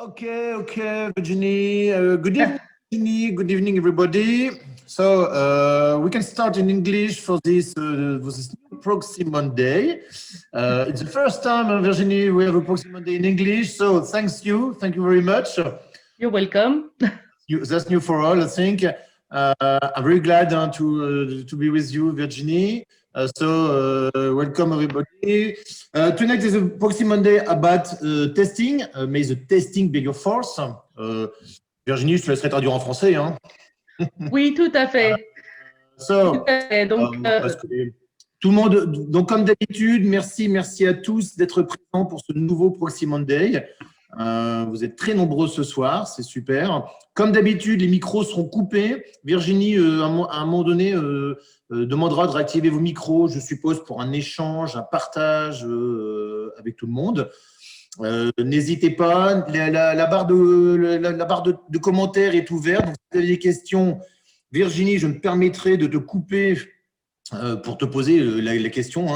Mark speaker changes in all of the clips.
Speaker 1: Okay, Virginie. Good evening, Virginie. Good evening, everybody. So we can start in English for this new Proxy Monday. It's the first time, Virginie, we have a Proxy Monday in English. So thank you very much.
Speaker 2: You're welcome.
Speaker 1: That's new for all, I think. I'm very glad to be with you, Virginie. Welcome everybody. Tonight is a Proxy Monday about testing. May the testing be your force. Virginie, je te laisserai traduire en français. Hein.
Speaker 2: Oui, tout à fait.
Speaker 1: Tout le monde. Donc, comme d'habitude, merci à tous d'être présents pour ce nouveau Proxy Monday. Vous êtes très nombreux ce soir, c'est super. Comme d'habitude, les micros seront coupés. Virginie, à un moment donné, demandera de réactiver vos micros, je suppose, pour un échange, un partage avec tout le monde. N'hésitez pas, la barre de commentaires est ouverte. Donc, si vous avez des questions, Virginie, je me permettrai de te couper pour te poser la question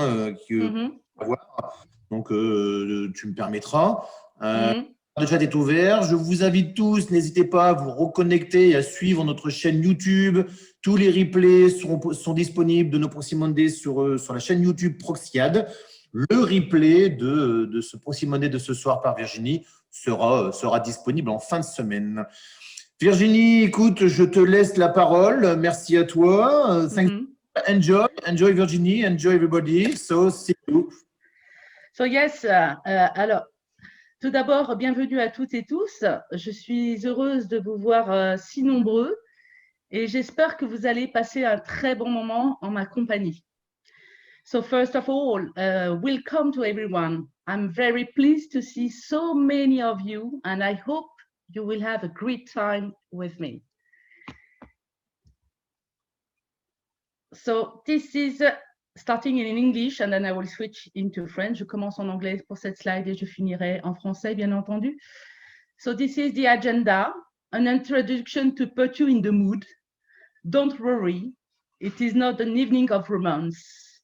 Speaker 1: Donc, tu me permettras. Le chat est ouvert. Je vous invite tous, n'hésitez pas à vous reconnecter et à suivre notre chaîne YouTube. Tous les replays sont disponibles de nos Proxy Monday sur la chaîne YouTube Proxiad. Le replay de ce Proxy Monday de ce soir par Virginie sera disponible en fin de semaine. Virginie, écoute, je te laisse la parole. Merci à toi. Enjoy Virginie, enjoy everybody. So, see you.
Speaker 2: So yes, alors, tout d'abord, bienvenue à toutes et tous. Je suis heureuse de vous voir si nombreux et j'espère que vous allez passer un très bon moment en ma compagnie. So first of all, welcome to everyone. I'm very pleased to see so many of you and I hope you will have a great time with me. So this is starting in English and then I will switch into French. Je commence en anglais pour cette slide et je finirai en français, bien entendu. So this is the agenda, an introduction to put you in the mood. Don't worry, it is not an evening of romance.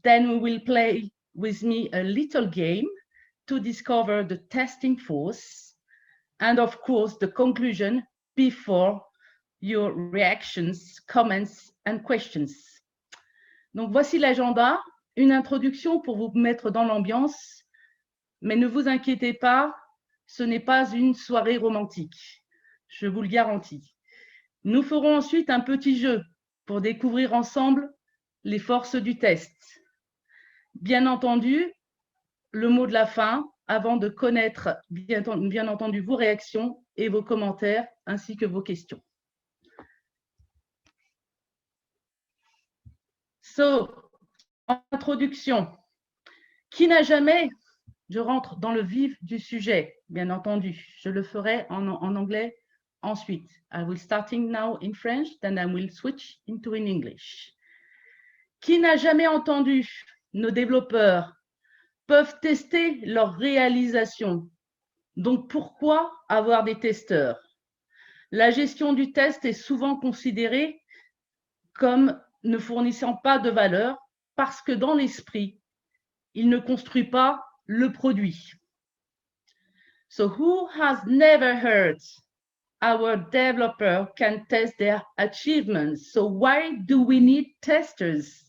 Speaker 2: Then we will play with me a little game to discover the testing force and of course the conclusion before your reactions, comments and questions. Donc, voici l'agenda, une introduction pour vous mettre dans l'ambiance, mais ne vous inquiétez pas, ce n'est pas une soirée romantique, je vous le garantis. Nous ferons ensuite un petit jeu pour découvrir ensemble les forces du test. Bien entendu, le mot de la fin, avant de connaître bien entendu vos réactions et vos commentaires, ainsi que vos questions. So, en introduction, qui n'a jamais, je rentre dans le vif du sujet, bien entendu, je le ferai en anglais ensuite. I will starting now in French, then I will switch into in English. Qui n'a jamais entendu nos développeurs peuvent tester leur réalisation. Donc, pourquoi avoir des testeurs? La gestion du test est souvent considérée comme ne fournissant pas de valeur parce que dans l'esprit, il ne construit pas le produit. So who has never heard our developer can test their achievements? So why do we need testers?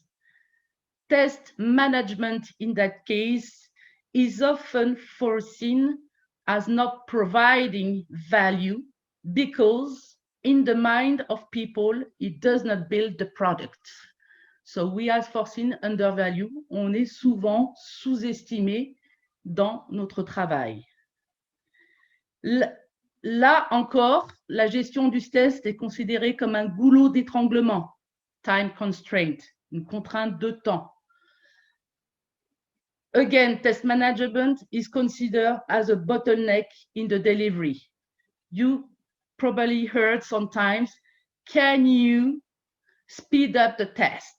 Speaker 2: Test management in that case is often foreseen as not providing value because in the mind of people, it does not build the product. So we are foreseen undervalue. On est souvent sous-estimé dans notre travail. Là encore, la gestion du test est considérée comme un goulot d'étranglement, time constraint, une contrainte de temps. Again, test management is considered as a bottleneck in the delivery. You probably heard sometimes, can you speed up the test?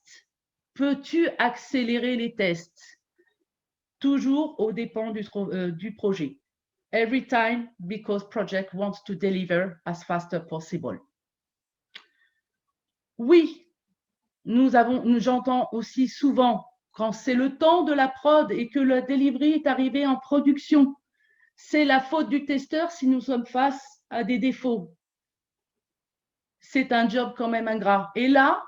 Speaker 2: Peux-tu accélérer les tests? Toujours aux dépens du projet. Every time because project wants to deliver as fast as possible. Oui, j'entends aussi souvent quand c'est le temps de la prod et que le delivery est arrivé en production, c'est la faute du testeur si nous sommes face à des défauts. C'est un job quand même ingrat. Et là,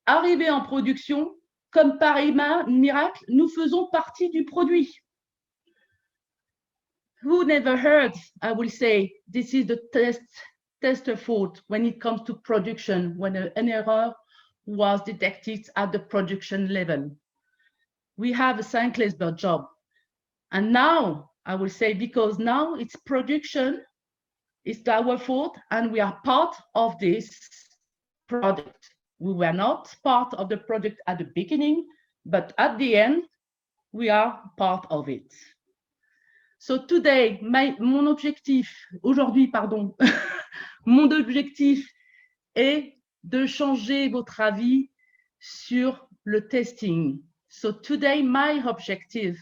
Speaker 2: arrivé en production, comme par miracle, nous faisons partie du produit. Who never heard, I will say, this is the tester fault when it comes to production, when an error was detected at the production level. We have a thankless job. And now, I will say, because now it's production, it's our fault, and we are part of this product. We were not part of the project at the beginning, but at the end, we are part of it. So today, mon objectif, aujourd'hui, pardon, mon objectif est de changer votre avis sur le testing. So today, my objective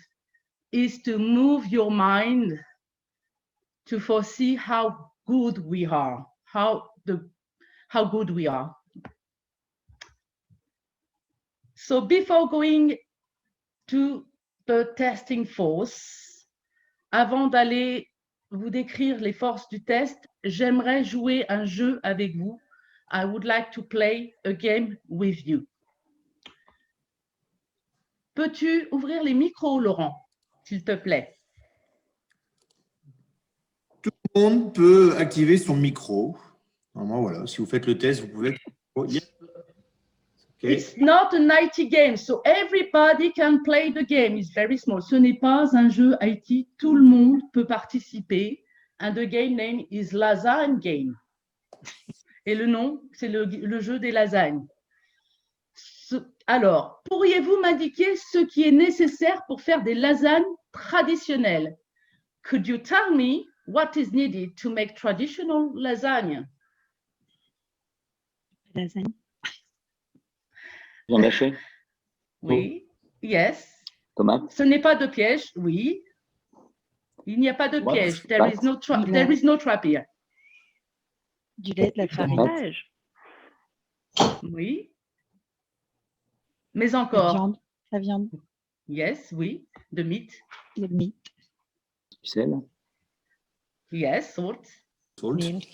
Speaker 2: is to move your mind to foresee how good we are, how good we are. So before going to the testing force, avant d'aller vous décrire les forces du test, j'aimerais jouer un jeu avec vous. I would like to play a game with you. Peux-tu ouvrir les micros, Laurent, s'il te plaît?
Speaker 1: Tout le monde peut activer son micro. Normalement, voilà. Si vous faites le test, vous pouvez.
Speaker 2: Okay. It's not an IT game, so everybody can play the game. It's very small. Ce n'est pas un jeu IT. Tout le monde peut participer. And the game name is Lasagne Game. Et le nom, c'est le jeu des lasagnes. Alors, pourriez-vous m'indiquer ce qui est nécessaire pour faire des lasagnes traditionnelles? Could you tell me what is needed to make traditional lasagna?
Speaker 3: Lasagne.
Speaker 4: Viande hachée.
Speaker 2: Oui, yes.
Speaker 4: Tomate.
Speaker 2: Ce n'est pas de piège, oui. Il n'y a pas de piège. There is no trap here.
Speaker 3: Du lait, de la farine.
Speaker 2: Oui. Mais encore.
Speaker 3: La viande.
Speaker 2: Yes, oui. The meat.
Speaker 3: Le meat.
Speaker 4: Du sel.
Speaker 2: Yes, salt.
Speaker 3: Milk.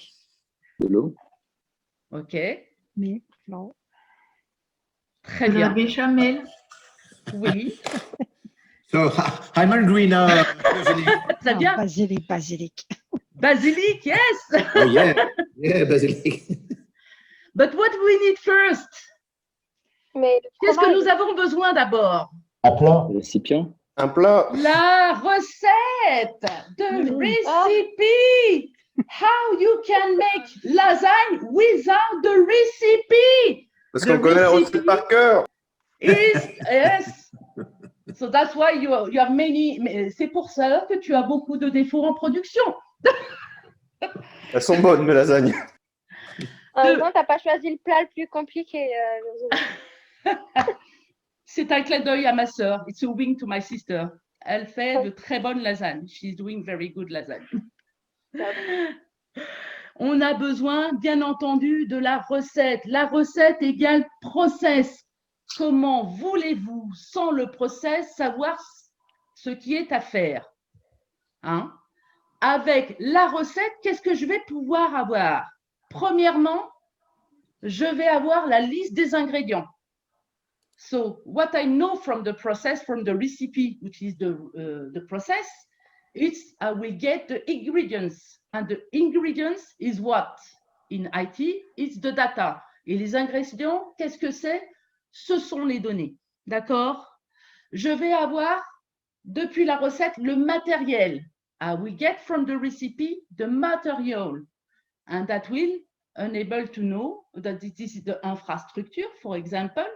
Speaker 4: De l'eau.
Speaker 2: OK.
Speaker 3: Milk. No.
Speaker 2: Très bien.
Speaker 5: La béchamel.
Speaker 2: Oui.
Speaker 1: So, I'm hungry now.
Speaker 2: Très bien.
Speaker 3: Basilic.
Speaker 2: Basilic, yes.
Speaker 1: Oh, yeah, basilic.
Speaker 2: But what do we need first? Qu'est-ce que nous avons besoin d'abord?
Speaker 6: Un plat.
Speaker 4: Le récipient.
Speaker 6: Un plat.
Speaker 2: La recette, the recipe. How you can make lasagne without the recipe?
Speaker 6: Parce qu'on connaît la recette par cœur.
Speaker 2: Yes. So that's why you have many. C'est pour ça que tu as beaucoup de défauts en production.
Speaker 6: Elles sont bonnes, mes lasagnes.
Speaker 7: Non, t'as pas choisi le plat le plus compliqué.
Speaker 2: C'est un clin d'œil à ma sœur. It's a wink to my sister. Elle fait de très bonnes lasagnes. She's doing very good lasagne. On a besoin, bien entendu, de la recette. La recette égale process. Comment voulez-vous, sans le process, savoir ce qui est à faire? Avec la recette, qu'est-ce que je vais pouvoir avoir? Premièrement, je vais avoir la liste des ingrédients. So, what I know from the process, from the recipe, which is the process, it's I will get the ingredients. And the ingredients is what? In IT, it's the data. Et les ingrédients, qu'est-ce que c'est? Ce sont les données. D'accord? Je vais avoir, depuis la recette, le matériel. I will get from the recipe the material. And that will enable to know that this is the infrastructure, for example,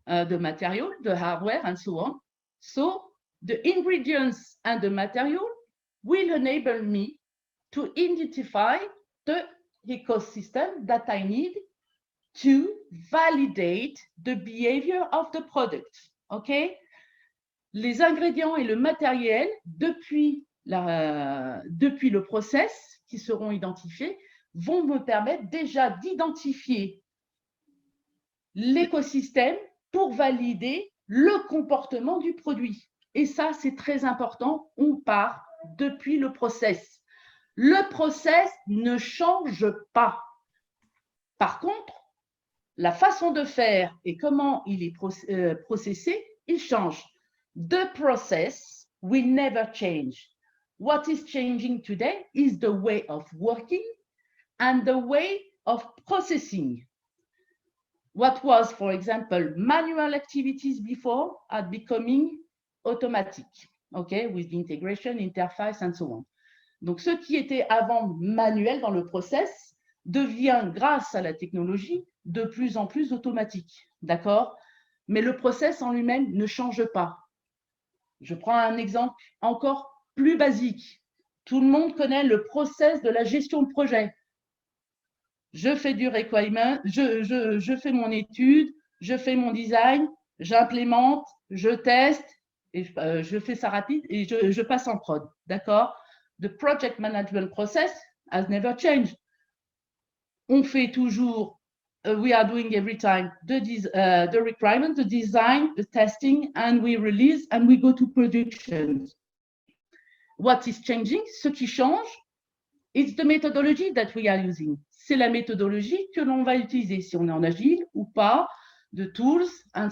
Speaker 2: the material, the hardware, and so on. So the ingredients and the material will enable me to identify the ecosystem that I need to validate the behavior of the product. OK? Les ingrédients et le matériel, depuis le process qui seront identifiés, vont me permettre déjà d'identifier l'écosystème pour valider le comportement du produit. Et ça, c'est très important. On part depuis le process. Le process ne change pas. Par contre, la façon de faire et comment il est processé, il change. The process will never change. What is changing today is the way of working and the way of processing. What was, for example, manual activities before are becoming automatic, okay, with the integration, interface, and so on. Donc, ce qui était avant manuel dans le process devient, grâce à la technologie, de plus en plus automatique, d'accord? Mais le process en lui-même ne change pas. Je prends un exemple encore plus basique. Tout le monde connaît le process de la gestion de projet. Je fais du requirement, je fais mon étude, je fais mon design, j'implémente, je teste, et je fais ça rapide et je passe en prod, d'accord? The project management process has never changed. On fait toujours, we are doing every time the requirement, the design, the testing, and we release and we go to production. What is changing? Ce qui change, it's the methodology that we are using. C'est la méthodologie que l'on va utiliser, si on est en agile ou pas, de tools, and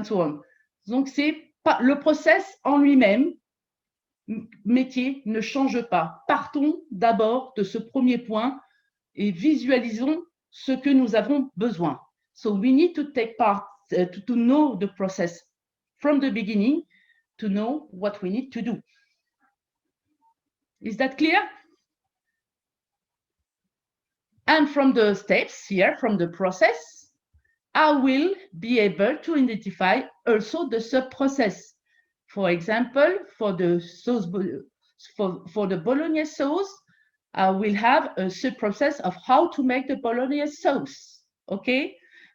Speaker 2: so on. Donc, c'est pas le process en lui-même, métier, ne change pas. Partons d'abord de ce premier point et visualisons ce que nous avons besoin. So, we need to take part, to know the process from the beginning, to know what we need to do. Is that clear? And from the steps here, from the process, I will be able to identify also the sub-process. For example, for the sauce, for the Bolognese sauce, I will have a sub-process of how to make the Bolognese sauce. OK?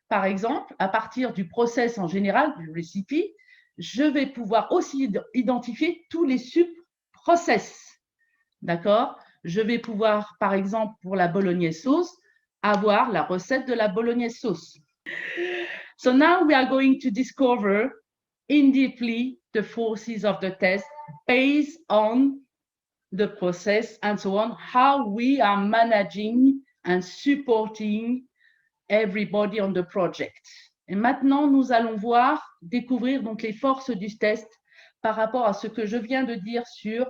Speaker 2: Par exemple, à partir du process en général, du recipe, je vais pouvoir aussi identifier tous les sub-process. D'accord? Je vais pouvoir, par exemple, pour la bolognaise sauce, avoir la recette de la bolognaise sauce. So now we are going to discover in deeply the forces of the test based on the process and so on, how we are managing and supporting everybody on the project. Et maintenant, nous allons découvrir donc les forces du test par rapport à ce que je viens de dire sur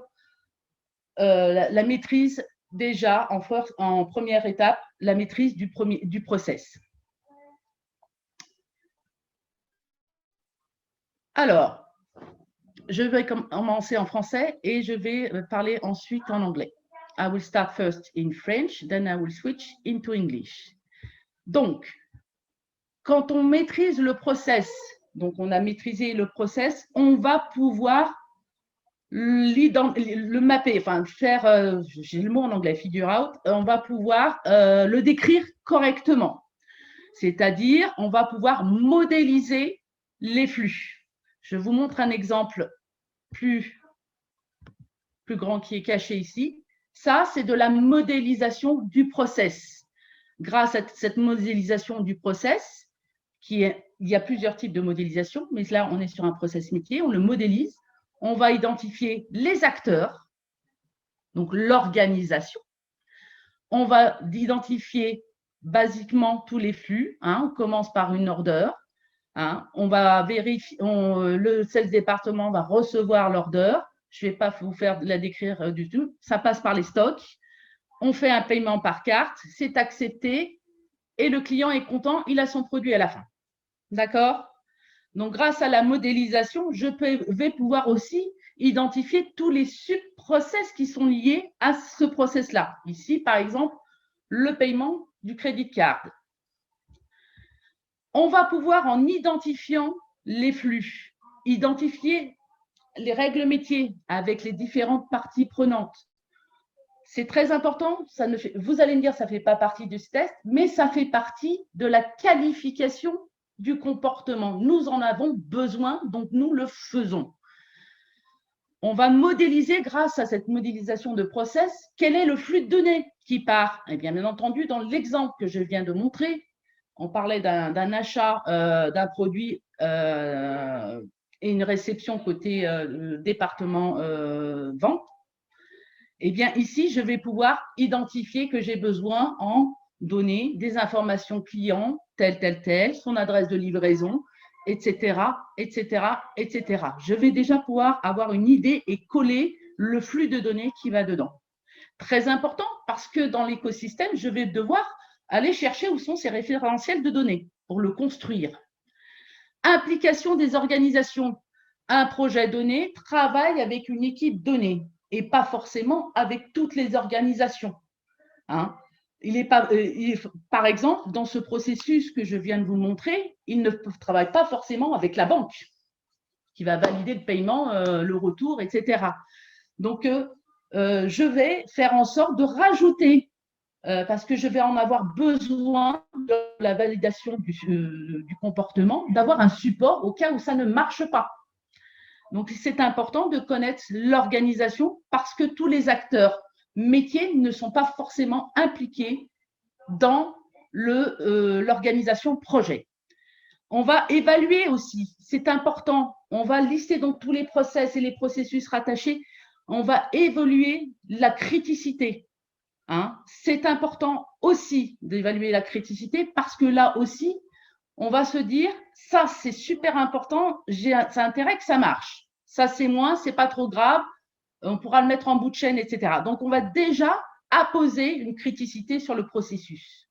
Speaker 2: la maîtrise déjà en première étape, la maîtrise du process. Alors, je vais commencer en français et je vais parler ensuite en anglais. I will start first in French, then I will switch into English. Donc, quand on maîtrise le process, donc on a maîtrisé le process, on va pouvoir le mapper, enfin faire, j'ai le mot en anglais, figure out, on va pouvoir le décrire correctement. C'est-à-dire, on va pouvoir modéliser les flux. Je vous montre un exemple plus grand qui est caché ici. Ça, c'est de la modélisation du process. Grâce à cette modélisation du process, il y a plusieurs types de modélisation, mais là, on est sur un process métier, on le modélise. On va identifier les acteurs, donc l'organisation. On va identifier basiquement tous les flux. On commence par une order. On va vérifier, le sales département va recevoir l'order. Je ne vais pas vous faire la décrire du tout. Ça passe par les stocks. On fait un paiement par carte, c'est accepté et le client est content, il a son produit à la fin. D'accord ? Donc, grâce à la modélisation, je vais pouvoir aussi identifier tous les sub-process qui sont liés à ce process-là. Ici, par exemple, le paiement du crédit card. On va pouvoir, en identifiant les flux, identifier les règles métiers avec les différentes parties prenantes. C'est très important. Vous allez me dire, ça ne fait pas partie du test, mais ça fait partie de la qualification du comportement. Nous en avons besoin, donc nous le faisons. On va modéliser, grâce à cette modélisation de process, quel est le flux de données qui part. Et bien entendu, dans l'exemple que je viens de montrer, on parlait d'un achat d'un produit et une réception côté département vente. Eh bien, ici, je vais pouvoir identifier que j'ai besoin en données des informations clients, telle, son adresse de livraison, etc., etc., etc. Je vais déjà pouvoir avoir une idée et coller le flux de données qui va dedans. Très important parce que dans l'écosystème, je vais devoir aller chercher où sont ces référentiels de données pour le construire. Implication des organisations. Un projet donné travaille avec une équipe donnée et pas forcément avec toutes les organisations. Hein. Par exemple, dans ce processus que je viens de vous montrer, il ne travaille pas forcément avec la banque qui va valider le paiement, le retour, etc. Donc, je vais faire en sorte de rajouter, parce que je vais en avoir besoin de la validation du comportement, d'avoir un support au cas où ça ne marche pas. Donc, c'est important de connaître l'organisation parce que tous les acteurs métiers ne sont pas forcément impliqués dans l'organisation projet. On va évaluer aussi, c'est important, on va lister donc tous les process et les processus rattachés, on va évaluer la criticité. Hein. C'est important aussi d'évaluer la criticité parce que là aussi, on va se dire, ça c'est super important, ça a intérêt que ça marche. Ça c'est moins, c'est pas trop grave, on pourra le mettre en bout de chaîne, etc. Donc, on va déjà apposer une criticité sur le processus.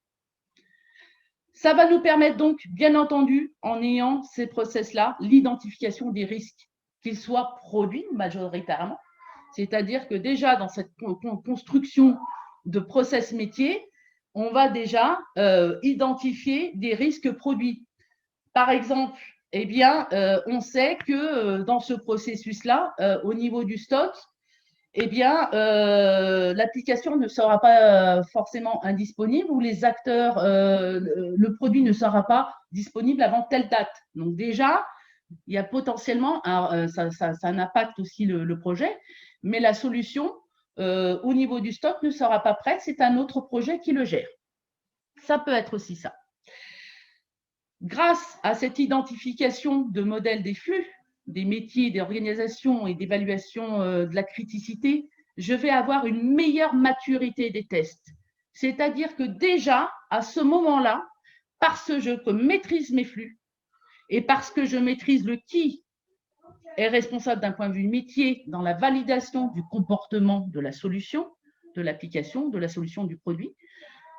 Speaker 2: Ça va nous permettre donc, bien entendu, en ayant ces process-là, l'identification des risques, qu'ils soient produits majoritairement, c'est-à-dire que déjà dans cette construction de process métier, on va déjà identifier des risques produits. Par exemple, eh bien, on sait que dans ce processus-là, au niveau du stock, eh bien, l'application ne sera pas forcément indisponible ou les acteurs, le produit ne sera pas disponible avant telle date. Donc déjà, il y a potentiellement, ça impacte aussi le projet, mais la solution au niveau du stock ne sera pas prête, c'est un autre projet qui le gère. Ça peut être aussi ça. Grâce à cette identification de modèles des flux, des métiers, des organisations et d'évaluation de la criticité, je vais avoir une meilleure maturité des tests. C'est-à-dire que déjà, à ce moment-là, parce que je maîtrise mes flux et parce que je maîtrise le qui est responsable d'un point de vue métier dans la validation du comportement de la solution, de l'application, de la solution du produit,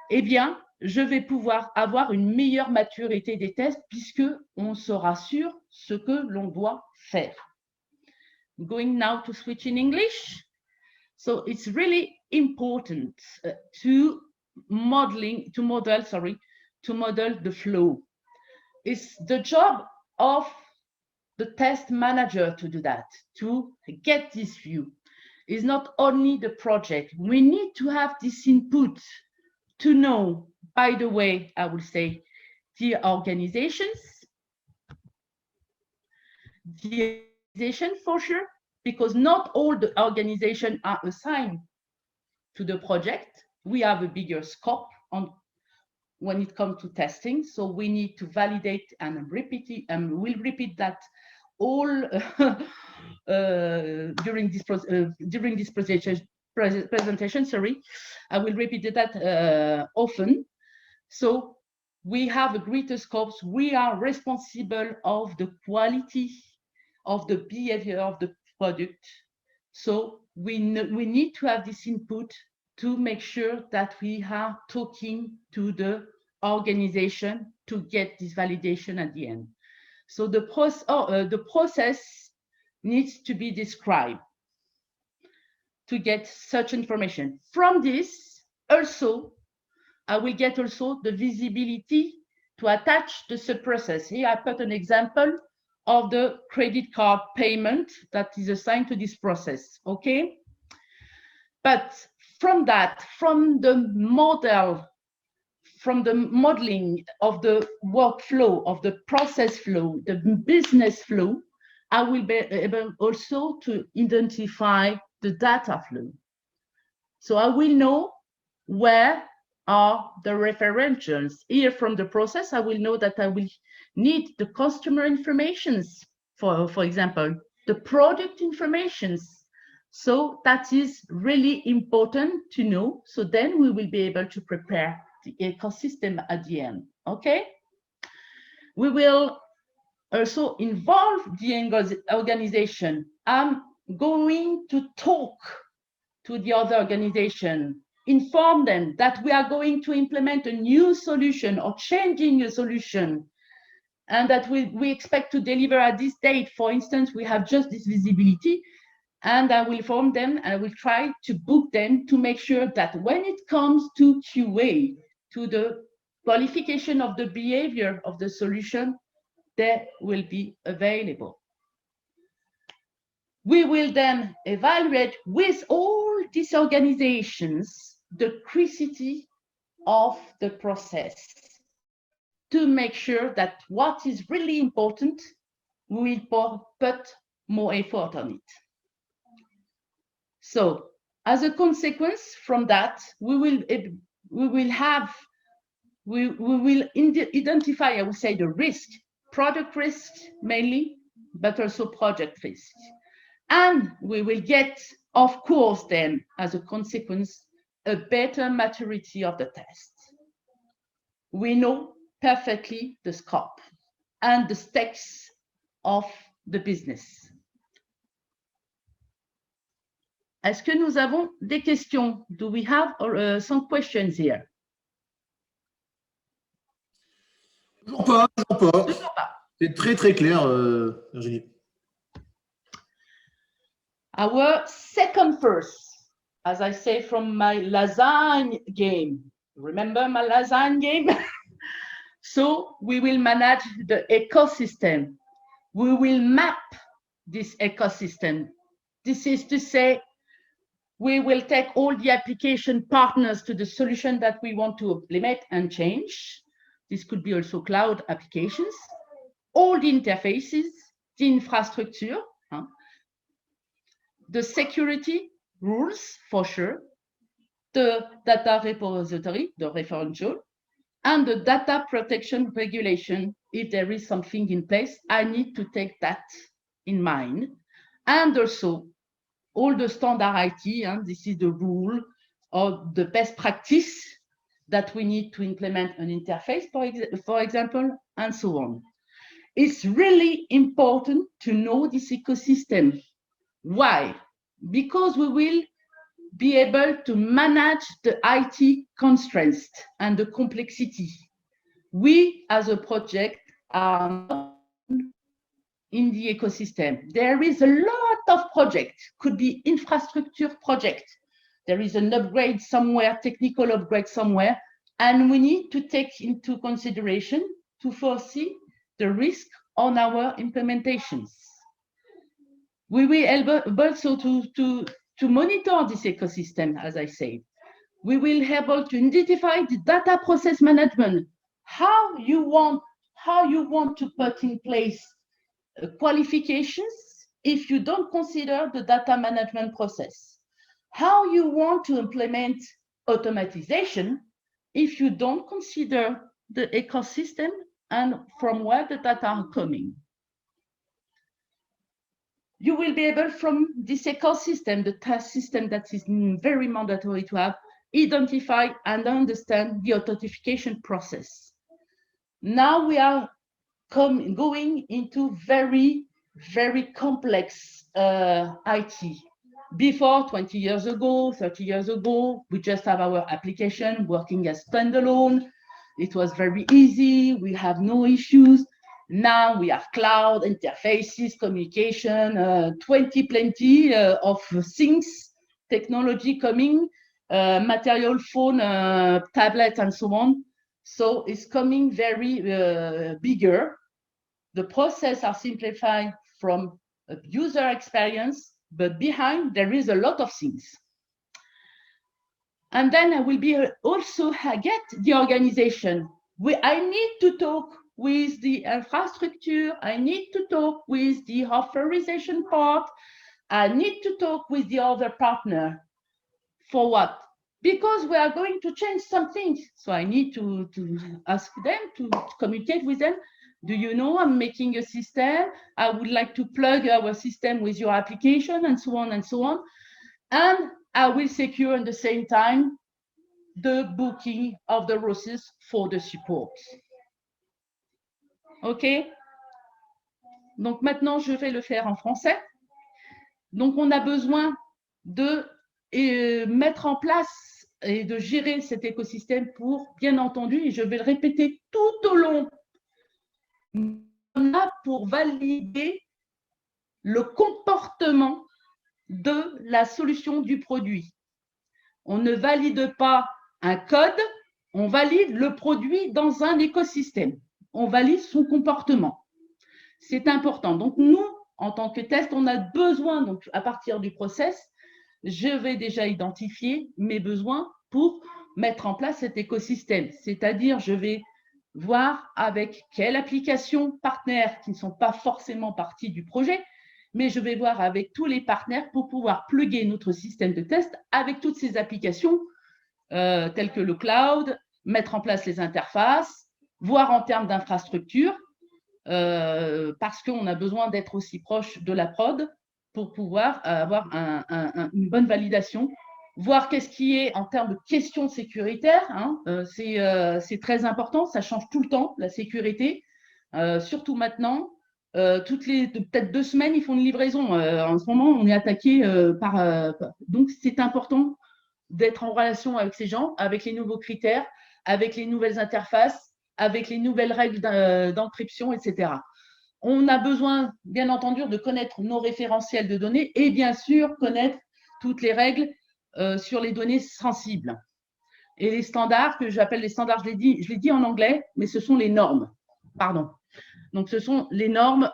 Speaker 2: eh bien, je vais pouvoir avoir une meilleure maturité des tests puisqu'on sera sûr ce que l'on doit faire. Going now to switch in English. So it's really important to model the flow. It's the job of the test manager to do that, to get this view. It's not only the project. We need to have this input to know, by the way, I will say, the organizations for sure, because not all the organizations are assigned to the project. We have a bigger scope when it comes to testing, so we need to validate and repeat it, and we'll repeat that all during this presentation, sorry, I will repeat that often. So we have a greater scope. We are responsible of the quality of the behavior of the product. So we need to have this input to make sure that we are talking to the organization to get this validation at the end. So the process needs to be described to get such information. From this, also, I will get also the visibility to attach the sub-process. Here I put an example of the credit card payment that is assigned to this process, okay? But from that, from the modeling of the workflow, of the process flow, the business flow, I will be able also to identify the data flow. So I will know where are the referentials. Here from the process, I will know that I will need the customer informations, for example, the product informations. So that is really important to know. So then we will be able to prepare the ecosystem at the end, okay? We will also involve the organization. I'm going to talk to the other organization, inform them that we are going to implement a new solution or changing a solution, and that we expect to deliver at this date. For instance, we have just this visibility, and I will inform them and I will try to book them to make sure that when it comes to QA, to the qualification of the behavior of the solution, they will be available. We will then evaluate with all these organizations the criticality of the process to make sure that what is really important, we will put more effort on it. So as a consequence from that, we will identify, I would say, the risk, product risk mainly, but also project risk. And we will get, of course, then, as a consequence, a better maturity of the test. We know perfectly the scope and the stakes of the business. Est-ce que nous avons des questions? Do we have some questions here?
Speaker 1: Toujours pas, toujours pas.
Speaker 2: Toujours pas.
Speaker 1: C'est très, très clair, Virginie.
Speaker 2: Our second verse, as I say from my lasagne game. Remember my lasagne game? So we will manage the ecosystem. We will map this ecosystem. This is to say, we will take all the application partners to the solution that we want to implement and change. This could be also cloud applications, all the interfaces, the infrastructure, the security rules for sure, the data repository, the referential, and the data protection regulation. If there is something in place, I need to take that in mind. And also all the standard IT, and this is the rule or the best practice that we need to implement an interface, for example, and so on. It's really important to know this ecosystem. Why? Because we will be able to manage the IT constraints and the complexity. We, as a project, are in the ecosystem. There is a lot of projects, could be infrastructure project. There is an upgrade somewhere, technical upgrade somewhere, and we need to take into consideration to foresee the risk on our implementations. We will be able to monitor this ecosystem, as I said. We will be able to identify the data process management, how you want to put in place qualifications if you don't consider the data management process, how you want to implement automatization if you don't consider the ecosystem and from where the data are coming. You will be able, from this ecosystem, the task system that is very mandatory to have, identify and understand the authentication process. Now we are going into very, very complex IT. Before, 20 years ago, 30 years ago, we just have our application working as standalone. It was very easy. We have no issues. Now we have cloud interfaces, communication, plenty of things, technology coming, material, phone, tablet, and so on. So it's coming very bigger. The process are simplified from a user experience, but behind there is a lot of things. And then I will be also get the organization. I need to talk with the infrastructure. I need to talk with the authorization part. I need to talk with the other partner. For what? Because we are going to change some things. So I need to ask them, to communicate with them. Do you know I'm making a system? I would like to plug our system with your application, and so on and so on. And I will secure at the same time the booking of the resources for the support. OK? Donc maintenant, je vais le faire en français. Donc, on a besoin de mettre en place et de gérer cet écosystème pour, bien entendu, et je vais le répéter tout au long, on a pour valider le comportement de la solution du produit. On ne valide pas un code, on valide le produit dans un écosystème. On valide son comportement. C'est important. Donc, nous, en tant que test, on a besoin, donc à partir du process, je vais déjà identifier mes besoins pour mettre en place cet écosystème. C'est-à-dire, je vais voir avec quelle application partenaires qui ne sont pas forcément partie du projet, mais je vais voir avec tous les partenaires pour pouvoir plugger notre système de test avec toutes ces applications telles que le cloud, mettre en place les interfaces, voir en termes d'infrastructure, parce qu'on a besoin d'être aussi proche de la prod pour pouvoir avoir une bonne validation, voir qu'est-ce qui est en termes de questions sécuritaires. Hein, c'est très important, ça change tout le temps, la sécurité, surtout maintenant. Peut-être 2 semaines, ils font une livraison. En ce moment, on est attaqué donc, c'est important d'être en relation avec ces gens, avec les nouveaux critères, avec les nouvelles interfaces, avec les nouvelles règles d'encryption, etc. On a besoin, bien entendu, de connaître nos référentiels de données et bien sûr connaître toutes les règles sur les données sensibles. Et les standards, que j'appelle les standards, je l'ai dit en anglais, mais ce sont les normes. Pardon. Donc, ce sont les normes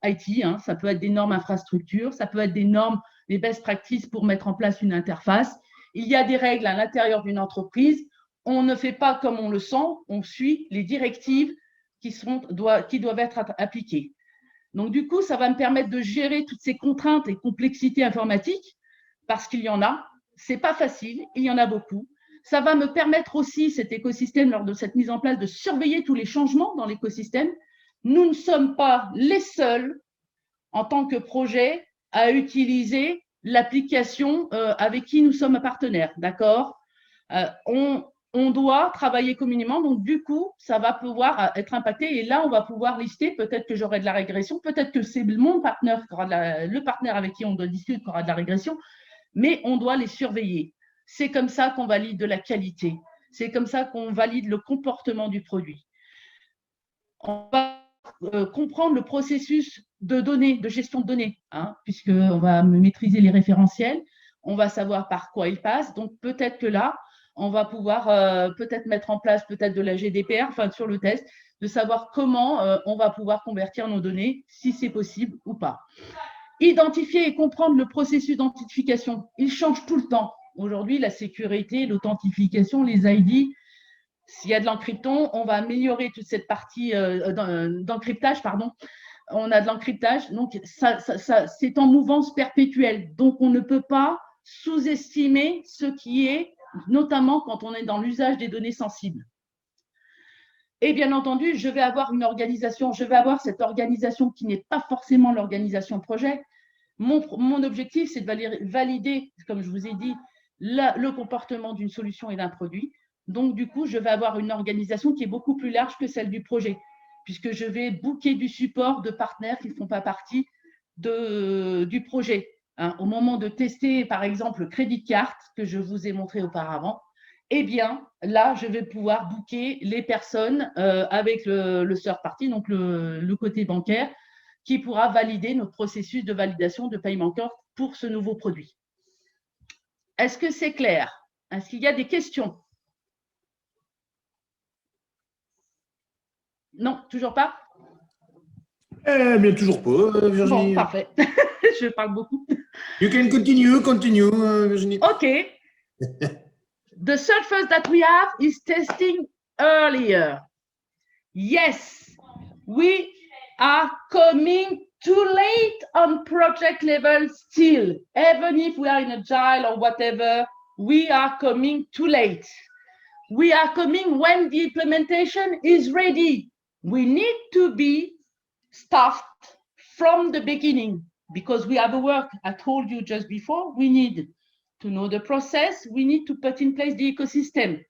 Speaker 2: IT, hein, ça peut être des normes infrastructures, ça peut être des normes, les best practices pour mettre en place une interface. Il y a des règles à l'intérieur d'une entreprise. On ne fait pas comme on le sent, on suit les directives qui doivent être appliquées. Donc, du coup, ça va me permettre de gérer toutes ces contraintes et complexités informatiques parce qu'il y en a. Ce n'est pas facile, il y en a beaucoup. Ça va me permettre aussi, cet écosystème, lors de cette mise en place, de surveiller tous les changements dans l'écosystème. Nous ne sommes pas les seuls, en tant que projet, à utiliser l'application avec qui nous sommes partenaires. D'accord ? On doit travailler communément, donc du coup, ça va pouvoir être impacté. Et là, on va pouvoir lister, peut-être que j'aurai de la régression, peut-être que c'est mon partenaire, le partenaire avec qui on doit discuter qui aura de la régression, mais on doit les surveiller. C'est comme ça qu'on valide de la qualité. C'est comme ça qu'on valide le comportement du produit. On va comprendre le processus de données, de gestion de données, hein, puisqu'on va maîtriser les référentiels, on va savoir par quoi ils passent. Donc, peut-être que là, on va pouvoir peut-être mettre en place peut-être de la GDPR, enfin sur le test, de savoir comment on va pouvoir convertir nos données, si c'est possible ou pas. Identifier et comprendre le processus d'identification, il change tout le temps. Aujourd'hui, la sécurité, l'authentification, les ID, s'il y a de l'encrypton, on va améliorer toute cette partie d'encryptage, pardon. On a de l'encryptage, donc c'est en mouvance perpétuelle. Donc, on ne peut pas sous-estimer ce qui est, notamment quand on est dans l'usage des données sensibles. Et bien entendu, je vais avoir une organisation, je vais avoir cette organisation qui n'est pas forcément l'organisation projet. Mon objectif, c'est de valider, comme je vous ai dit, le comportement d'une solution et d'un produit. Donc, du coup, je vais avoir une organisation qui est beaucoup plus large que celle du projet, puisque je vais booker du support de partenaires qui ne font pas partie du projet. Hein, au moment de tester, par exemple, le Credit Card que je vous ai montré auparavant, eh bien, là, je vais pouvoir booker les personnes avec le third party, donc le côté bancaire, qui pourra valider notre processus de validation de paiement carte pour ce nouveau produit. Est-ce que c'est clair? Est-ce qu'il y a des questions? Non, toujours pas?
Speaker 1: Bien, toujours pas, Virginie.
Speaker 2: Bon, parfait. Je parle beaucoup.
Speaker 1: You can continue, Virginie.
Speaker 2: OK. The surface that we have is testing earlier. Yes, we are coming too late on project level still. Even if we are in agile or whatever, we are coming too late. We are coming when the implementation is ready. We need to be staffed from the beginning. because we have a work, I told you just before, we need to know the process, we need to put in place the ecosystem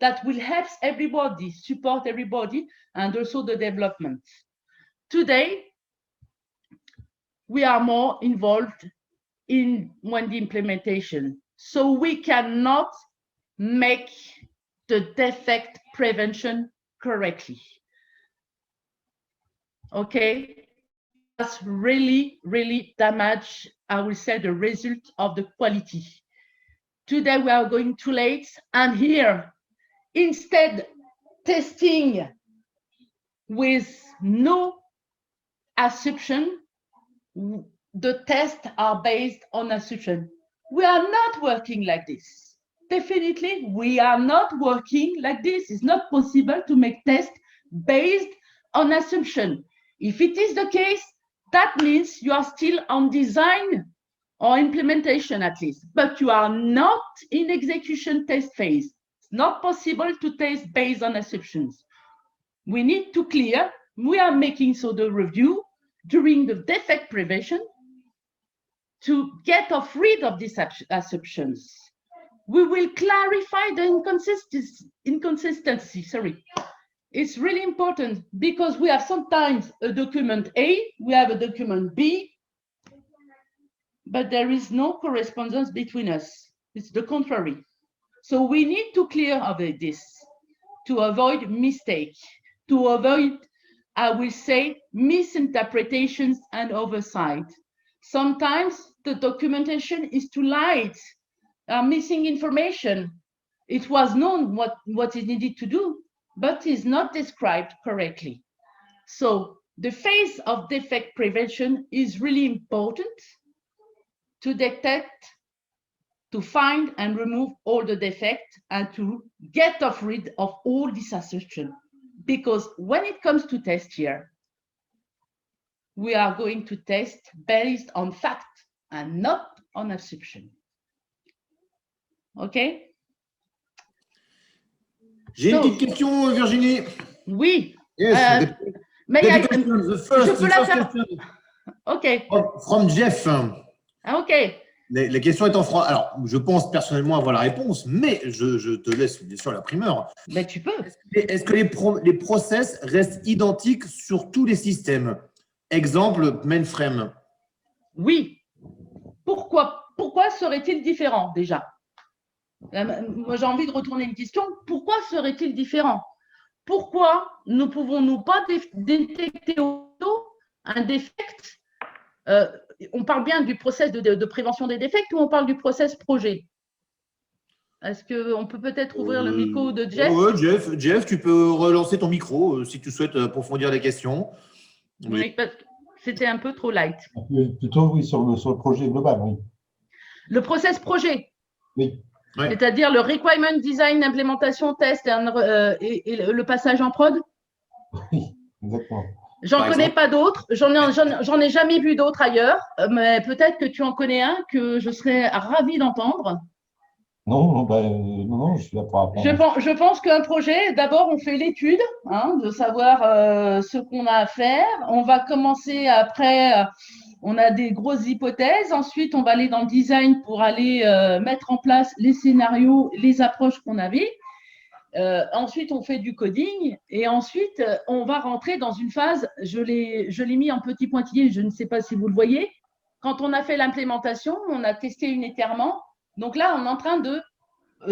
Speaker 2: that will help everybody, support everybody, and also the development. Today, we are more involved in the implementation. So we cannot make the defect prevention correctly. Okay? That's really, really damage, I will say, the result of the quality. Today we are going too late, and here, instead testing with no assumption, the tests are based on assumption. We are not working like this. Definitely, we are not working like this. It's not possible to make tests based on assumption. If it is the case, that means you are still on design or implementation at least, but you are not in execution test phase. It's not possible to test based on assumptions. We need to clear. We are making so the review during the defect prevention to get rid of these assumptions. We will clarify the inconsistency. Sorry. It's really important because we have sometimes a document A, we have a document B, but there is no correspondence between us. It's the contrary. So we need to clear this to avoid mistake, to avoid, I will say, misinterpretations and oversight. Sometimes the documentation is too light, missing information. It was known what is needed to do, but is not described correctly. So the phase of defect prevention is really important to detect, to find and remove all the defects, and to get rid of all this assumption. Because when it comes to test here, we are going to test based on fact and not on assumption. Okay?
Speaker 1: J'ai une petite question, Virginie.
Speaker 2: Oui.
Speaker 1: Yes.
Speaker 2: Mais
Speaker 1: the first question.
Speaker 2: OK.
Speaker 1: From Jeff.
Speaker 2: OK.
Speaker 1: La question est en français. Alors, je pense personnellement avoir la réponse, mais je te laisse bien sûr la primeur.
Speaker 2: Mais tu peux.
Speaker 1: Est-ce que les process restent identiques sur tous les systèmes? Exemple, mainframe.
Speaker 2: Oui. Pourquoi serait-il différent déjà? Moi, j'ai envie de retourner une question. Pourquoi serait-il différent? Pourquoi ne pouvons-nous pas détecter un défect? On parle bien du process de prévention des défects ou on parle du process projet? Est-ce qu'on peut peut-être ouvrir le micro de Jeff?
Speaker 1: Oui, Jeff, tu peux relancer ton micro si tu souhaites approfondir la question.
Speaker 2: Oui, parce que c'était un peu trop light.
Speaker 5: Plutôt, oui, sur le projet global, oui.
Speaker 2: Le process projet?
Speaker 5: Oui.
Speaker 1: Ouais.
Speaker 2: C'est-à-dire le requirement design, implémentation, test et le passage en prod?
Speaker 5: Oui, exactement.
Speaker 2: J'en connais pas d'autres, j'en ai jamais vu d'autres ailleurs, mais peut-être que tu en connais un que je serais ravie d'entendre.
Speaker 5: Non, je suis là pour apprendre.
Speaker 2: Je pense qu'un projet, d'abord on fait l'étude, de savoir ce qu'on a à faire. On va commencer après, on a des grosses hypothèses. Ensuite, on va aller dans le design pour aller mettre en place les scénarios, les approches qu'on avait. Ensuite, on fait du coding et ensuite, on va rentrer dans une phase, je l'ai mis en petit pointillé, je ne sais pas si vous le voyez. Quand on a fait l'implémentation, on a testé unitairement. Donc là, on est en train de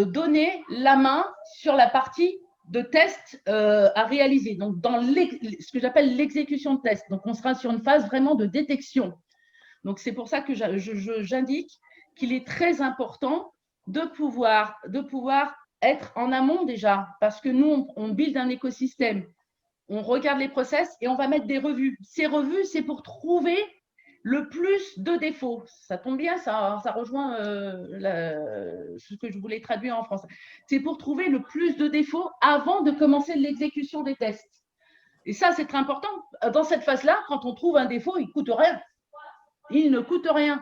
Speaker 2: donner la main sur la partie de test à réaliser. Donc, dans ce que j'appelle l'exécution de test. Donc, on sera sur une phase vraiment de détection. Donc, c'est pour ça que j'indique qu'il est très important de pouvoir être en amont déjà, parce que nous, on build un écosystème, on regarde les process et on va mettre des revues. Ces revues, c'est pour trouver le plus de défauts. Ça tombe bien, ça rejoint ce que je voulais traduire en français. C'est pour trouver le plus de défauts avant de commencer l'exécution des tests. Et ça, c'est très important. Dans cette phase-là, quand on trouve un défaut, il ne coûte rien. Il ne coûte rien.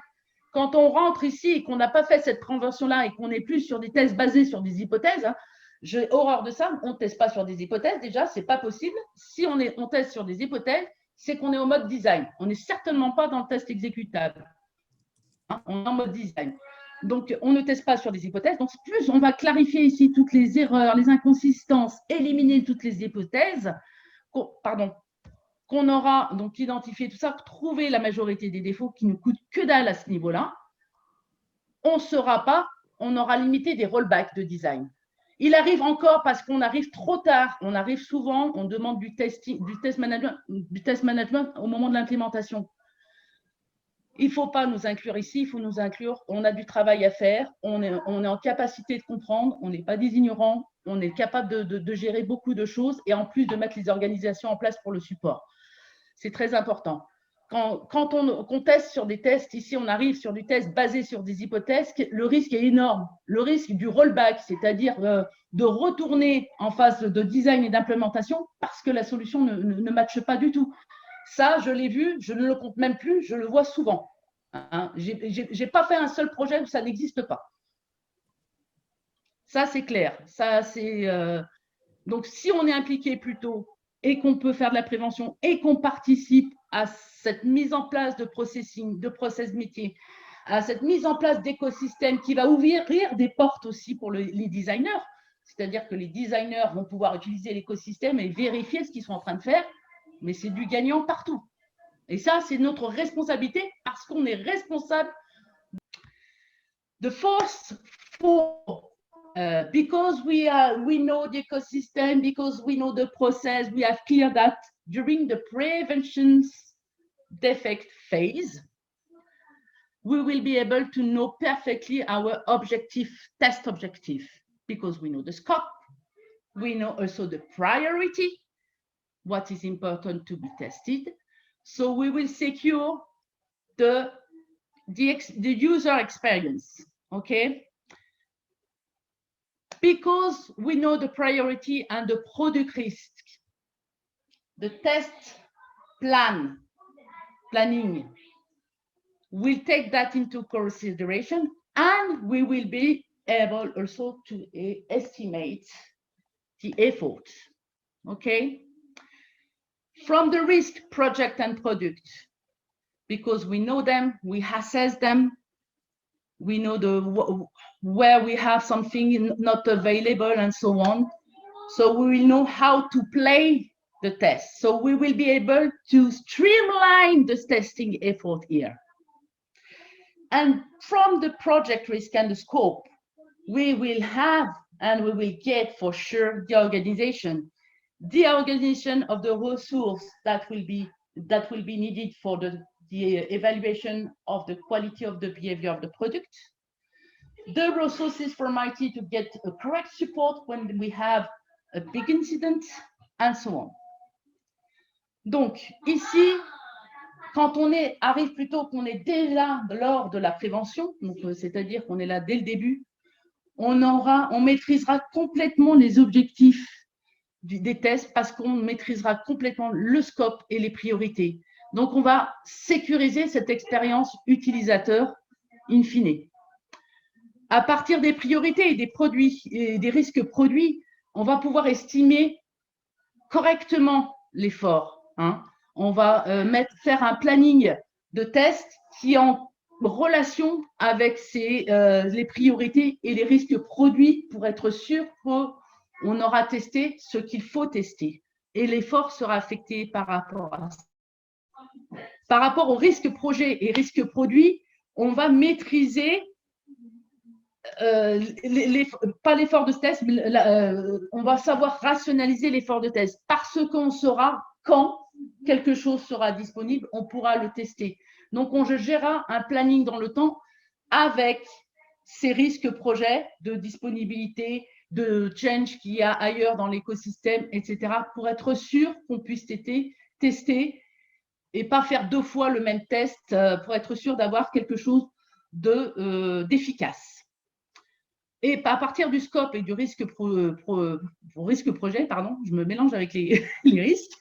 Speaker 2: Quand on rentre ici et qu'on n'a pas fait cette prévention-là et qu'on est plus sur des tests basés sur des hypothèses, j'ai horreur de ça. On ne teste pas sur des hypothèses, déjà, ce n'est pas possible. Si on teste sur des hypothèses, c'est qu'on est en mode design. On n'est certainement pas dans le test exécutable. Hein, on est en mode design. Donc, on ne teste pas sur des hypothèses. Donc, plus on va clarifier ici toutes les erreurs, les inconsistances, éliminer toutes les hypothèses, qu'on aura donc identifié tout ça, trouver la majorité des défauts qui ne coûtent que dalle à ce niveau-là, on aura limité des rollbacks de design. Il arrive encore parce qu'on arrive trop tard, on arrive souvent, on demande du test management au moment de l'implémentation. Il ne faut pas nous inclure ici, il faut nous inclure, on a du travail à faire, on est en capacité de comprendre, on n'est pas des ignorants, on est capable de gérer beaucoup de choses et en plus de mettre les organisations en place pour le support. C'est très important. Quand on teste sur des tests, ici on arrive sur du test basé sur des hypothèses, le risque est énorme. Le risque du rollback, c'est-à-dire de retourner en phase de design et d'implémentation parce que la solution ne matche pas du tout. Ça, je l'ai vu, je ne le compte même plus, je le vois souvent. Hein, je n'ai pas fait un seul projet où ça n'existe pas. Ça, c'est clair. Ça, donc, si on est impliqué plus tôt et qu'on peut faire de la prévention et qu'on participe à cette mise en place de processing, de process métier, à cette mise en place d'écosystèmes qui va ouvrir des portes aussi pour les designers, c'est-à-dire que les designers vont pouvoir utiliser l'écosystème et vérifier ce qu'ils sont en train de faire, mais c'est du gagnant partout. Et ça, c'est notre responsabilité parce qu'on est responsable de force for because we know the ecosystem, because we know the process, we have clear that during the prevention defect phase, we will be able to know perfectly our test objective, because we know the scope, we know also the priority, what is important to be tested. So we will secure the user experience, okay? Because we know the priority and the product risk, the test planning, we'll take that into consideration, and we will be able also to estimate the effort, okay? From the risk project and product, because we know them, we assess them, we know where we have something not available and so on. So we will know how to play the test. So we will be able to streamline the testing effort here. And from the project risk and the scope, we will have and we will get for sure the organization of the resource that will be needed for the evaluation of the quality of the behavior of the product, the resources from IT to get a correct support when we have a big incident, and so on. Donc, ici, quand on arrive plutôt qu'on est déjà lors de la prévention, c'est-à-dire qu'on est là dès le début, on maîtrisera complètement les objectifs des tests parce qu'on maîtrisera complètement le scope et les priorités. Donc, on va sécuriser cette expérience utilisateur in fine. À partir des priorités et des produits et des risques produits, on va pouvoir estimer correctement l'effort. Hein. On va faire un planning de tests qui est en relation avec les priorités et les risques produits pour être sûr qu'on aura testé ce qu'il faut tester. Et l'effort sera affecté par rapport à ça. Par rapport aux risques projets et risques produits, on va maîtriser, pas l'effort de test, mais on va savoir rationaliser l'effort de test parce qu'on saura quand quelque chose sera disponible, on pourra le tester. Donc, on gérera un planning dans le temps avec ces risques projets de disponibilité, de change qu'il y a ailleurs dans l'écosystème, etc., pour être sûr qu'on puisse tester et pas faire 2 fois le même test pour être sûr d'avoir quelque chose d'efficace. Et à partir du scope et du risque projet, pardon, je me mélange avec les risques,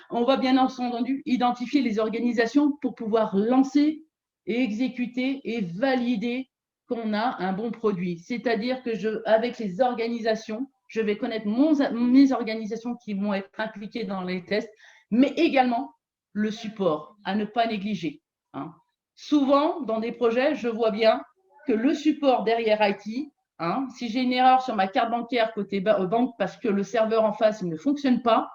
Speaker 2: on va bien entendu identifier les organisations pour pouvoir lancer et exécuter et valider qu'on a un bon produit. C'est-à-dire que avec les organisations, je vais connaître mes organisations qui vont être impliquées dans les tests, mais également le support, à ne pas négliger. Hein. Souvent, dans des projets, je vois bien que le support derrière IT, hein, si j'ai une erreur sur ma carte bancaire côté banque parce que le serveur en face ne fonctionne pas,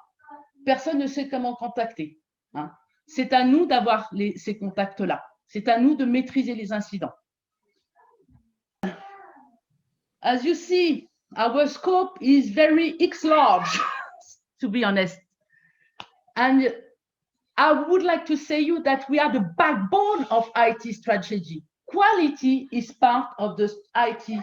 Speaker 2: personne ne sait comment contacter. Hein. C'est à nous d'avoir ces contacts-là. C'est à nous de maîtriser les incidents. As you see, our scope is very large, to be honest. And I would like to say you that we are the backbone of IT strategy. Quality is part of the IT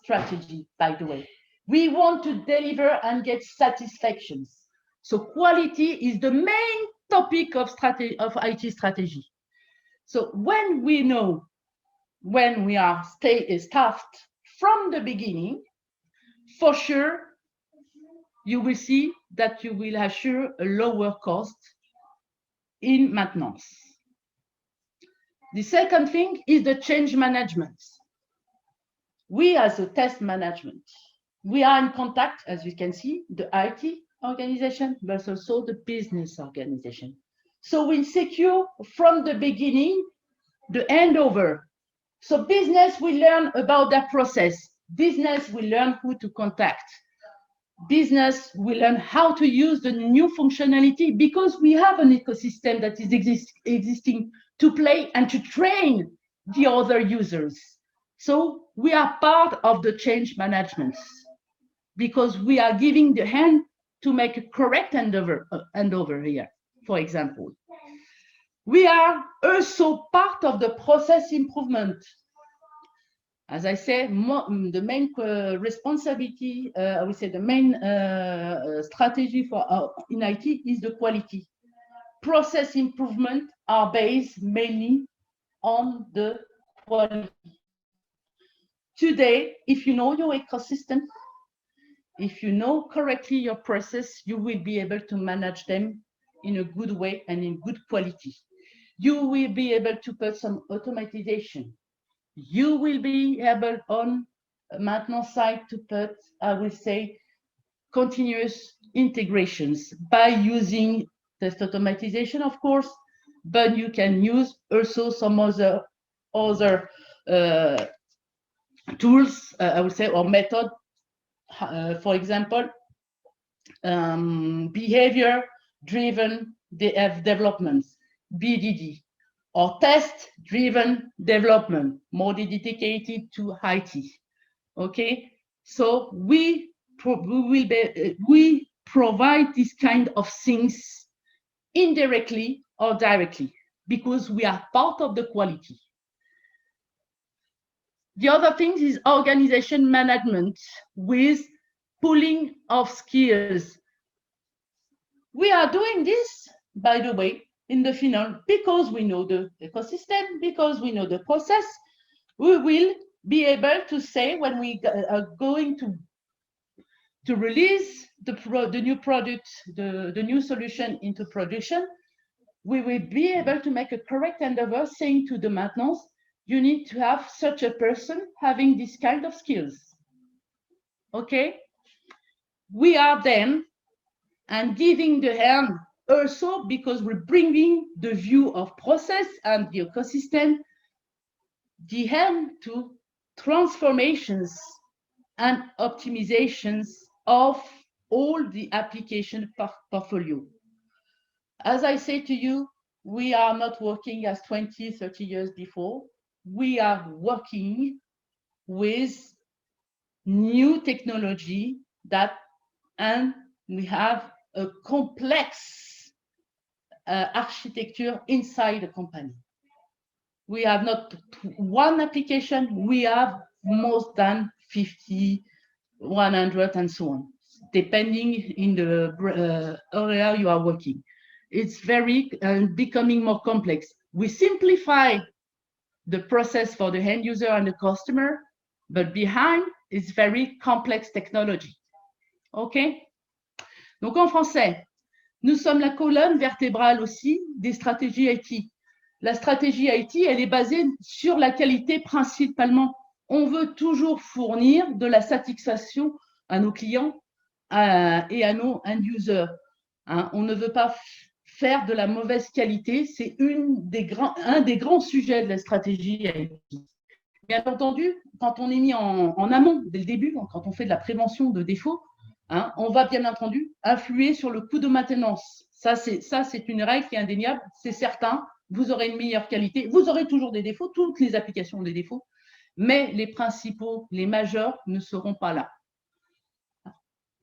Speaker 2: strategy, by the way. We want to deliver and get satisfactions. So quality is the main topic of IT strategy. So when we know, when we are staffed from the beginning, for sure, you will see that you will assure a lower cost in maintenance. The second thing is the change management. We, as a test management, we are in contact, as you can see, the IT organization, but also the business organization. So we secure from the beginning the handover. So business will learn about that process. Business will learn who to contact. Business will learn how to use the new functionality because we have an ecosystem that is existing to play and to train the other users. So we are part of the change management because we are giving the hand to make a correct handover here, for example. We are also part of the process improvement. As I said, the main responsibility, I would say the main strategy for in IT is the quality. Process improvement are based mainly on the quality. Today, if you know your ecosystem, if you know correctly your process, you will be able to manage them in a good way and in good quality. You will be able to put some automatization. You will be able on a maintenance side to put, I will say, continuous integrations by using test automatization, of course, but you can use also some other tools, I would say, or method. For example, behavior-driven developments, BDD, or test-driven development, more dedicated to IT. Okay, so we provide this kind of things indirectly or directly because we are part of the quality. The other thing is organization management with pooling of skills. We are doing this, by the way, in the final, because we know the ecosystem, because we know the process, we will be able to say when we are going to release the new product, the new solution into production, we will be able to make a correct handover saying to the maintenance, you need to have such a person having this kind of skills. Okay? We are then and giving the hand also because we're bringing the view of process and the ecosystem, the hand to transformations and optimizations of all the application portfolio. As I say to you, we are not working as 20, 30 years before. We are working with new technology and we have a complex architecture inside the company. We have not one application, we have more than 50, 100 and so on, depending in the area you are working. It's very becoming more complex. We simplify the process for the end user and the customer, but behind is very complex technology. OK? Donc en français, nous sommes la colonne vertébrale aussi des stratégies IT. La stratégie IT, elle est basée sur la qualité principalement. On veut toujours fournir de la satisfaction à nos clients et à nos end-users. Hein, on ne veut pas faire de la mauvaise qualité. C'est un des grands sujets de la stratégie IT. Bien entendu, quand on est mis en amont dès le début, quand on fait de la prévention de défauts, hein, on va bien entendu influer sur le coût de maintenance. Ça, c'est une règle qui est indéniable, c'est certain. Vous aurez une meilleure qualité. Vous aurez toujours des défauts, toutes les applications ont des défauts, mais les principaux, les majeurs ne seront pas là.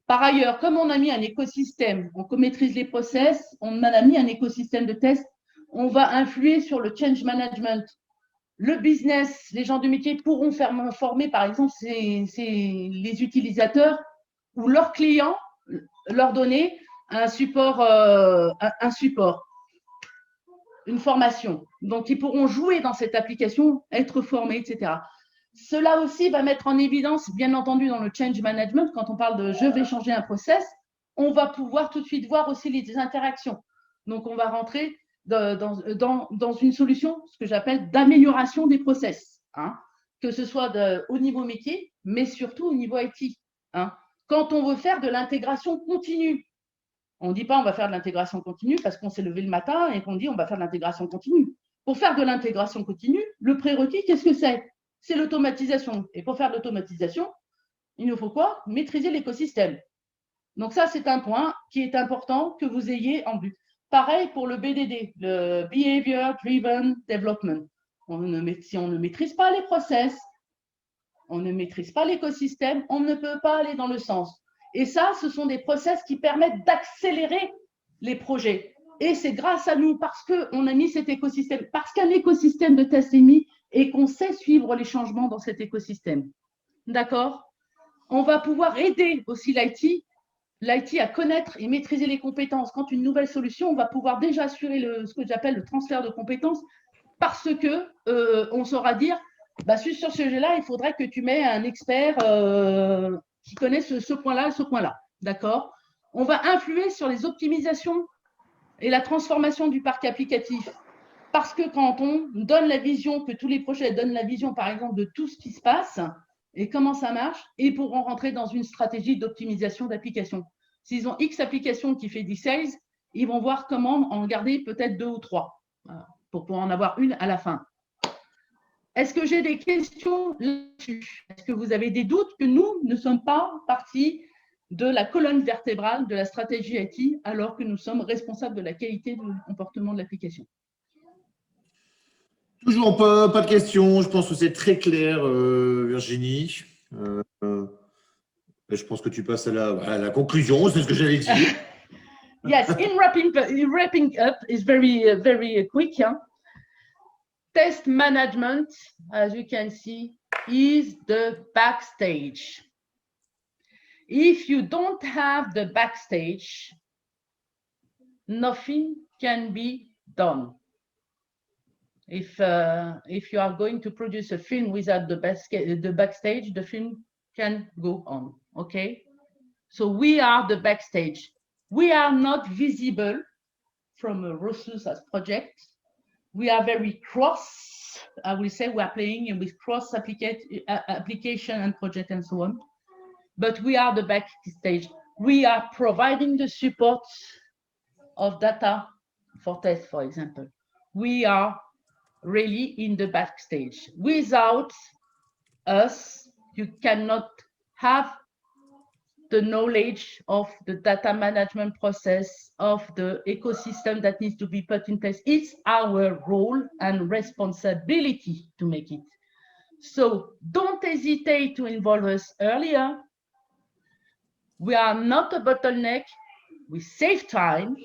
Speaker 2: Par ailleurs, comme on a mis un écosystème, on maîtrise les process, on a mis un écosystème de test, on va influer sur le change management. Le business, les gens du métier pourront former, par exemple, les utilisateurs ou leurs clients, leur donner un support, une formation. Donc, ils pourront jouer dans cette application, être formés, etc. Cela aussi va mettre en évidence, bien entendu, dans le change management, quand on parle de « je vais changer un process », on va pouvoir tout de suite voir aussi les interactions. Donc, on va rentrer dans une solution, ce que j'appelle d'amélioration des process, hein, que ce soit au niveau métier, mais surtout au niveau IT. Hein. Quand on veut faire de l'intégration continue, on ne dit pas on va faire de l'intégration continue parce qu'on s'est levé le matin et qu'on dit on va faire de l'intégration continue. Pour faire de l'intégration continue, le prérequis, qu'est-ce que c'est? C'est l'automatisation. Et pour faire de l'automatisation, il nous faut quoi? Maîtriser l'écosystème. Donc ça, c'est un point qui est important que vous ayez en vue. Pareil pour le BDD, le Behavior Driven Development. Si on ne maîtrise pas les process, on ne maîtrise pas l'écosystème, on ne peut pas aller dans le sens. Et ça, ce sont des process qui permettent d'accélérer les projets. Et c'est grâce à nous, parce qu'on a mis cet écosystème, parce qu'un écosystème de test est mis et qu'on sait suivre les changements dans cet écosystème. D'accord? On va pouvoir aider aussi l'IT à connaître et maîtriser les compétences. Quand une nouvelle solution, on va pouvoir déjà assurer ce que j'appelle le transfert de compétences parce qu'on saura dire, bah, sur ce sujet-là, il faudrait que tu mets un expert qui connaît ce point-là et ce point-là. D'accord? On va influer sur les optimisations et la transformation du parc applicatif. Parce que quand on donne la vision, que tous les projets donnent la vision, par exemple, de tout ce qui se passe et comment ça marche, et pourront rentrer dans une stratégie d'optimisation d'applications. S'ils ont X applications qui fait du sales, ils vont voir comment en garder peut-être 2 ou 3 pour pouvoir en avoir une à la fin. Est-ce que j'ai des questions là-dessus? Est-ce que vous avez des doutes que nous ne sommes pas partis de la colonne vertébrale de la stratégie IT alors que nous sommes responsables de la qualité du comportement de l'application?
Speaker 1: Toujours pas de questions. Je pense que c'est très clair, Virginie. Je pense que tu passes à la conclusion. C'est ce que j'allais dire.
Speaker 2: Yes, in wrapping up is very quick. Hein? Test management, as you can see, is the backstage. If you don't have the backstage, nothing can be done. If you are going to produce a film without the backstage, the film can go on. Okay, so we are the backstage. We are not visible from a Rosus project. We are very cross. I will say we are playing with cross application and project and so on. But we are the backstage. We are providing the support of data for test, for example. We are really in the backstage. Without us, you cannot have the knowledge of the data management process, of the ecosystem that needs to be put in place. It's our role and responsibility to make it. So don't hesitate to involve us earlier. We are not a bottleneck. We save time.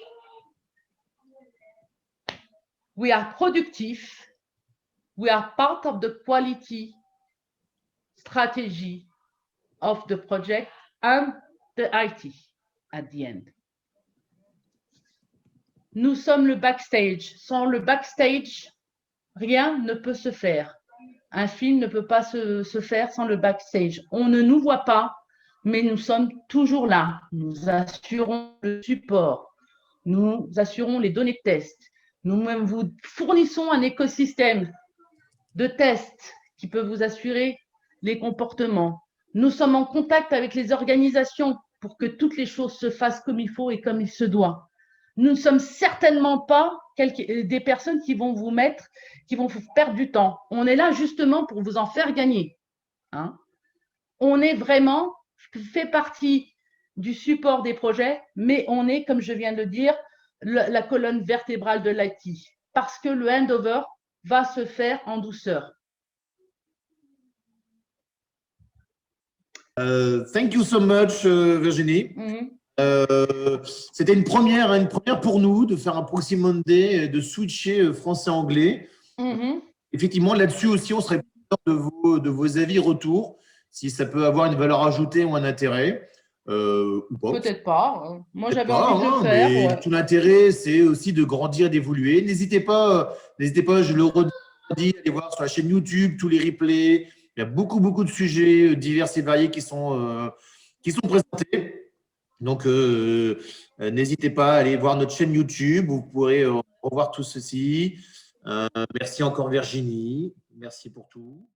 Speaker 2: We are productive. We are part of the quality strategy of the project and the IT at the end. Nous sommes le backstage. Sans le backstage, rien ne peut se faire. Un film ne peut pas se faire sans le backstage. On ne nous voit pas, mais nous sommes toujours là. Nous assurons le support. Nous assurons les données de test. Nous-mêmes vous fournissons un écosystème de tests qui peut vous assurer les comportements. Nous sommes en contact avec les organisations pour que toutes les choses se fassent comme il faut et comme il se doit. nous ne sommes certainement pas des personnes qui vont vous perdre du temps. On est là justement pour vous en faire gagner. Hein. On est vraiment, je fais partie du support des projets, mais on est, comme je viens de le dire, la colonne vertébrale de l'IT, parce que le handover va se faire en douceur.
Speaker 1: Thank you so much, Virginie. C'était une première pour nous de faire un Proxy Monday, de switcher français-anglais. Effectivement, là-dessus aussi, on serait content de vos avis retours, si ça peut avoir une valeur ajoutée ou un intérêt.
Speaker 2: Peut-être pas. Moi, j'avais envie de le faire.
Speaker 1: Mais tout l'intérêt, c'est aussi de grandir, d'évoluer. N'hésitez pas, je le redis, allez voir sur la chaîne YouTube tous les replays. Il y a beaucoup de sujets divers et variés qui sont présentés. Donc, n'hésitez pas à aller voir notre chaîne YouTube. Vous pourrez revoir tout ceci. Merci encore Virginie. Merci pour tout.